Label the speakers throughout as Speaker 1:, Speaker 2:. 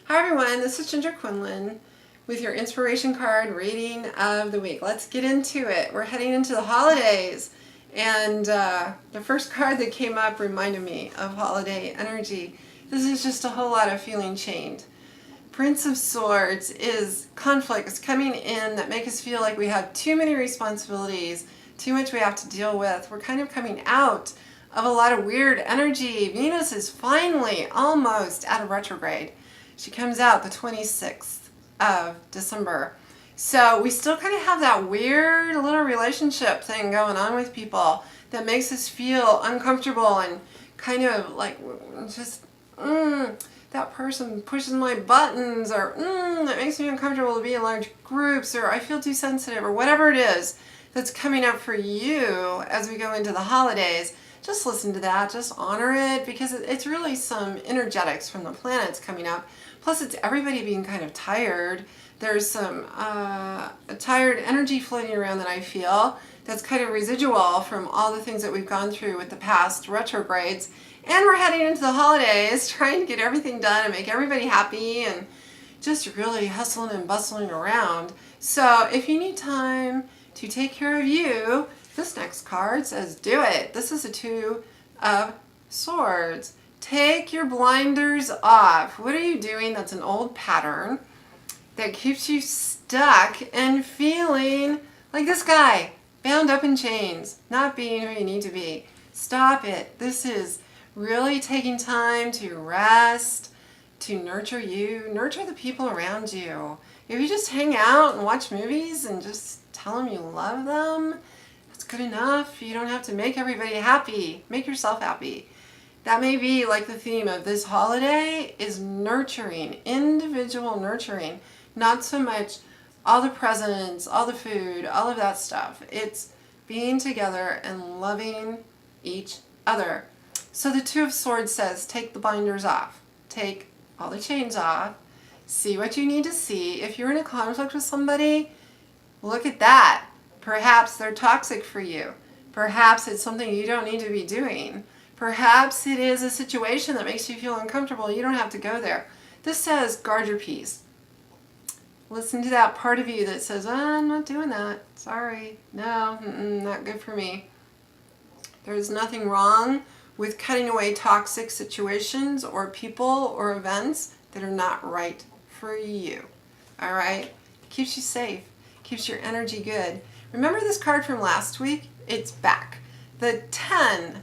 Speaker 1: Hi everyone, this is Ginger Quinlan with your inspiration card reading of the week. Let's get into it. We're heading into the holidays, and the first card that came up reminded me of holiday energy. This is just a whole lot of feeling chained. Prince of Swords is conflicts coming in that make us feel like we have too many responsibilities, too much we have to deal with. We're kind of coming out of a lot of weird energy. Venus is finally almost out of retrograde. She comes out the 26th of December. So we still kind of have that weird little relationship thing going on with people that makes us feel uncomfortable and kind of like just, that person pushes my buttons, or that makes me uncomfortable to be in large groups, or I feel too sensitive, or whatever it is that's coming up for you as we go into the holidays. Just listen to that, just honor it, because it's really some energetics from the planets coming up. Plus it's everybody being kind of tired. There's some tired energy floating around that I feel that's kind of residual from all the things that we've gone through with the past retrogrades. And we're heading into the holidays, trying to get everything done and make everybody happy and just really hustling and bustling around. So if you need time to take care of you, this next card says do it. This is a Two of Swords. Take your blinders off. What are you doing that's an old pattern that keeps you stuck and feeling like this guy, bound up in chains, not being who you need to be? Stop it. This is really taking time to rest, to nurture you, nurture the people around you. If you just hang out and watch movies and just tell them you love them, that's good enough. You don't have to make everybody happy. Make yourself happy. That may be like the theme of this holiday, is nurturing, individual nurturing, not so much all the presents, all the food, all of that stuff. It's being together and loving each other. So the Two of Swords says, take the binders off, take all the chains off, see what you need to see. If you're in a conflict with somebody, look at that. Perhaps they're toxic for you. Perhaps it's something you don't need to be doing. Perhaps it is a situation that makes you feel uncomfortable. You don't have to go there. This says guard your peace. Listen to that part of you that says, I'm not doing that. Sorry. No, not good for me. There's nothing wrong with cutting away toxic situations or people or events that are not right for you. All right? Keeps you safe. Keeps your energy good. Remember this card from last week? It's back. The 10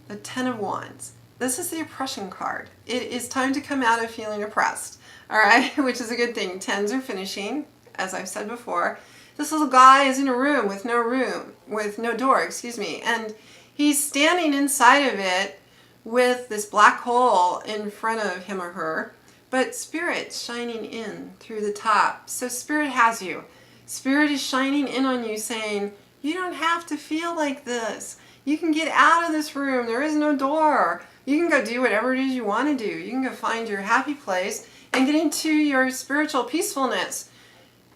Speaker 1: of Wands. This is the oppression card. It is time to come out of feeling oppressed. All right? Which is a good thing. 10s are finishing, as I've said before. This little guy is in a room with no door, and he's standing inside of it with this black hole in front of him or her, but Spirit's shining in through the top. So Spirit has you. Spirit is shining in on you saying, you don't have to feel like this. You can get out of this room. There is no door. You can go do whatever it is you want to do. You can go find your happy place and get into your spiritual peacefulness.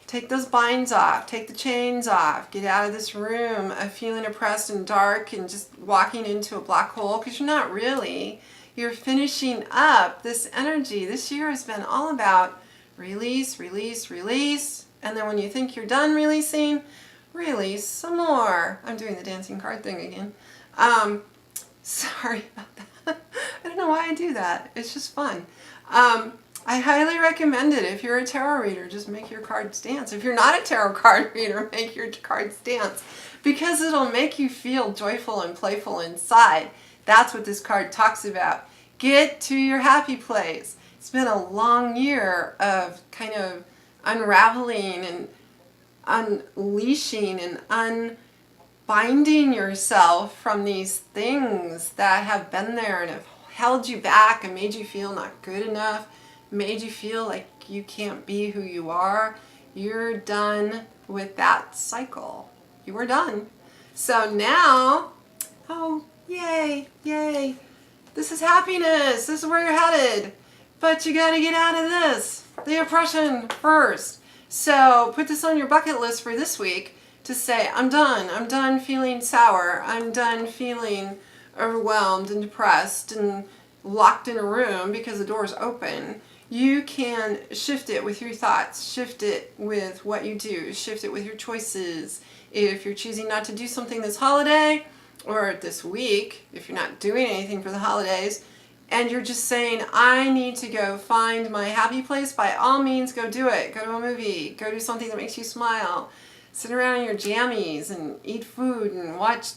Speaker 1: Take those binds off. Take the chains off. Get out of this room of feeling oppressed and dark and just walking into a black hole, because you're not really. You're finishing up this energy. This year has been all about release, release, release. And then when you think you're done releasing, release some more. I'm doing the dancing card thing again. Sorry about that. I don't know why I do that. It's just fun. I highly recommend it. If you're a tarot reader, just make your cards dance. If you're not a tarot card reader, make your cards dance, because it'll make you feel joyful and playful inside. That's what this card talks about. Get to your happy place. It's been a long year of kind of unraveling and unleashing and unbinding yourself from these things that have been there and have held you back and made you feel not good enough, made you feel like you can't be who you are. You're done with that cycle. You are done. So now, oh, yay, yay. This is happiness. This is where you're headed. But you got to get out of this, the oppression first. So put this on your bucket list for this week to say, I'm done. I'm done feeling sour. I'm done feeling overwhelmed and depressed and locked in a room because the door's open. You can shift it with your thoughts, shift it with what you do, shift it with your choices. If you're choosing not to do something this holiday or this week, if you're not doing anything for the holidays, and you're just saying, I need to go find my happy place, by all means, go do it. Go to a movie, go do something that makes you smile. Sit around in your jammies and eat food and watch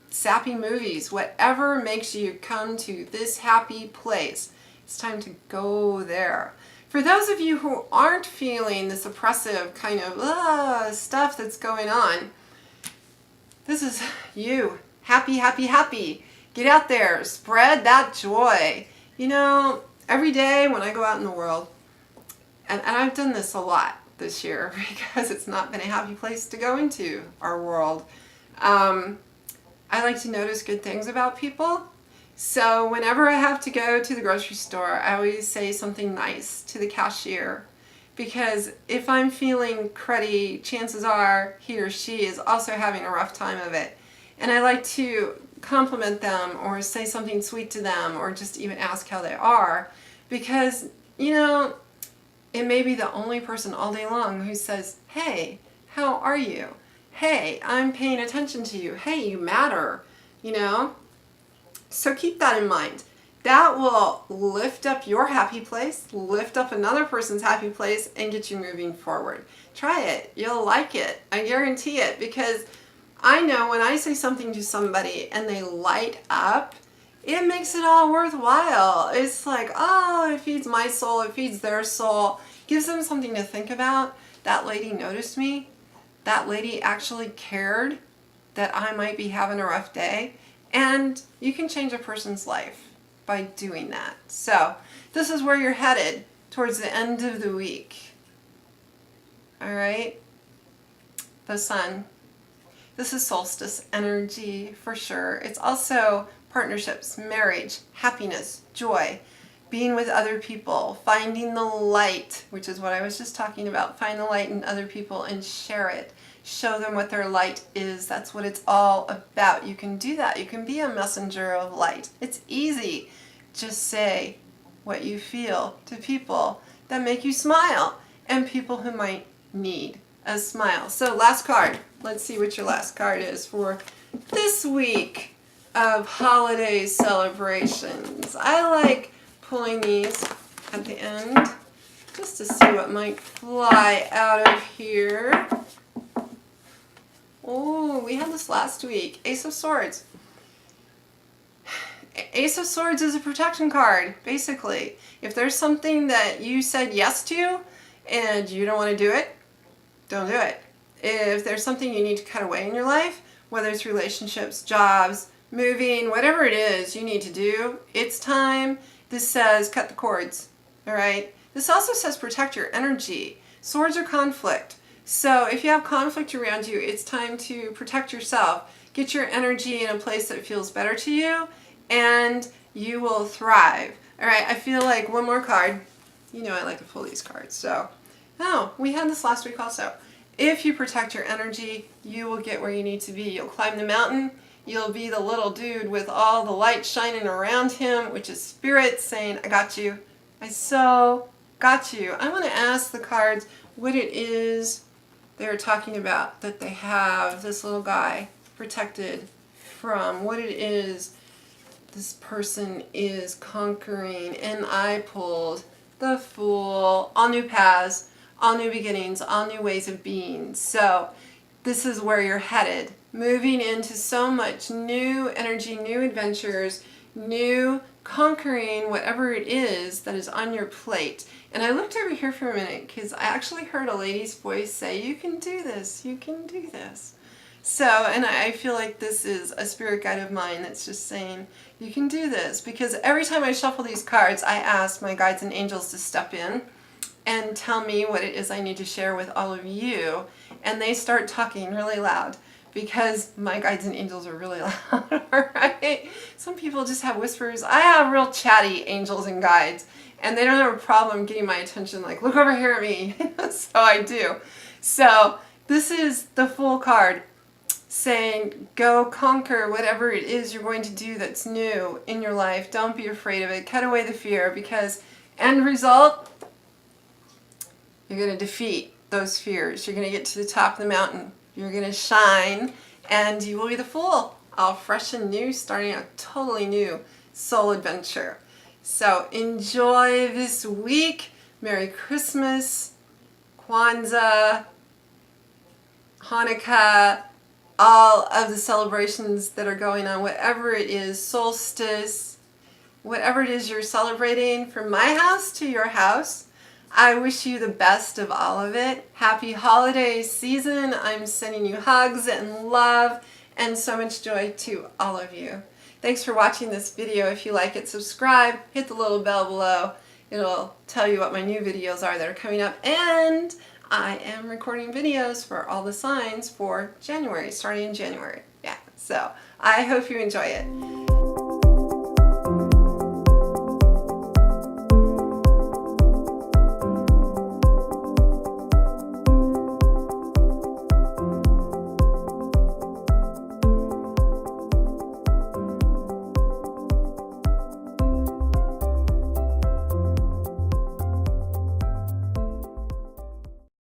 Speaker 1: sappy movies. Whatever makes you come to this happy place, it's time to go there. For those of you who aren't feeling this oppressive kind of stuff that's going on, this is you. Happy, happy, happy. Get out there. Spread that joy. You know, every day when I go out in the world, and I've done this a lot this year because it's not been a happy place to go into our world. I like to notice good things about people. So whenever I have to go to the grocery store, I always say something nice to the cashier. Because if I'm feeling cruddy, chances are he or she is also having a rough time of it. And I like to compliment them or say something sweet to them or just even ask how they are. Because, you know, it may be the only person all day long who says, hey, how are you? Hey, I'm paying attention to you. Hey, you matter, you know? So keep that in mind. That will lift up your happy place, lift up another person's happy place, and get you moving forward. Try it. You'll like it. I guarantee it, because I know when I say something to somebody and they light up, it makes it all worthwhile. It's like, oh, it feeds my soul, it feeds their soul, gives them something to think about. That lady noticed me. That lady actually cared that I might be having a rough day. And you can change a person's life by doing that. So this is where you're headed towards the end of the week. All right? The sun. This is solstice energy for sure. It's also partnerships, marriage, happiness, joy, being with other people, finding the light, which is what I was just talking about. Find the light in other people and share it. Show them what their light is. That's what it's all about. You can do that. You can be a messenger of light. It's easy. Just say what you feel to people that make you smile and people who might need a smile. So last card. Let's see what your last card is for this week of holiday celebrations. I like pulling these at the end just to see what might fly out of here. Oh, we had this last week. Ace of Swords. Ace of Swords is a protection card, basically. If there's something that you said yes to and you don't want to do it, don't do it. If there's something you need to cut away in your life, whether it's relationships, jobs, moving, whatever it is you need to do, it's time. This says cut the cords, all right? This also says protect your energy. Swords are conflict. So if you have conflict around you, it's time to protect yourself. Get your energy in a place that feels better to you, and you will thrive. All right, I feel like one more card. You know I like to pull these cards. So, oh, we had this last week also. If you protect your energy, you will get where you need to be. You'll climb the mountain. You'll be the little dude with all the light shining around him, which is spirit saying, I got you. I so got you. I want to ask the cards what it is they're talking about that they have this little guy protected from, what it is this person is conquering. And I pulled the Fool, all new paths, all new beginnings, all new ways of being. So this is where you're headed, moving into so much new energy, new adventures, new conquering whatever it is that is on your plate. And I looked over here for a minute because I actually heard a lady's voice say, you can do this, you can do this. So, and I feel like this is a spirit guide of mine that's just saying, you can do this. Because every time I shuffle these cards, I ask my guides and angels to step in and tell me what it is I need to share with all of you. And they start talking really loud because my guides and angels are really loud, right? Some people just have whispers. I have real chatty angels and guides, and they don't have a problem getting my attention, like, look over here at me. So I do. So this is the Fool card saying, go conquer whatever it is you're going to do that's new in your life. Don't be afraid of it. Cut away the fear, because end result, You're going to defeat those fears. You're going to get to the top of the mountain. You're going to shine, and you will be the Fool, all fresh and new, starting a totally new soul adventure. So enjoy this week. Merry Christmas, Kwanzaa, Hanukkah, all of the celebrations that are going on, whatever it is, solstice, whatever it is you're celebrating, from my house to your house. I wish you the best of all of it. Happy holiday season. I'm sending you hugs and love and so much joy to all of you. Thanks for watching this video. If you like it, subscribe, hit the little bell below. It'll tell you what my new videos are that are coming up. And I am recording videos for all the signs for January, starting in January. Yeah, so I hope you enjoy it.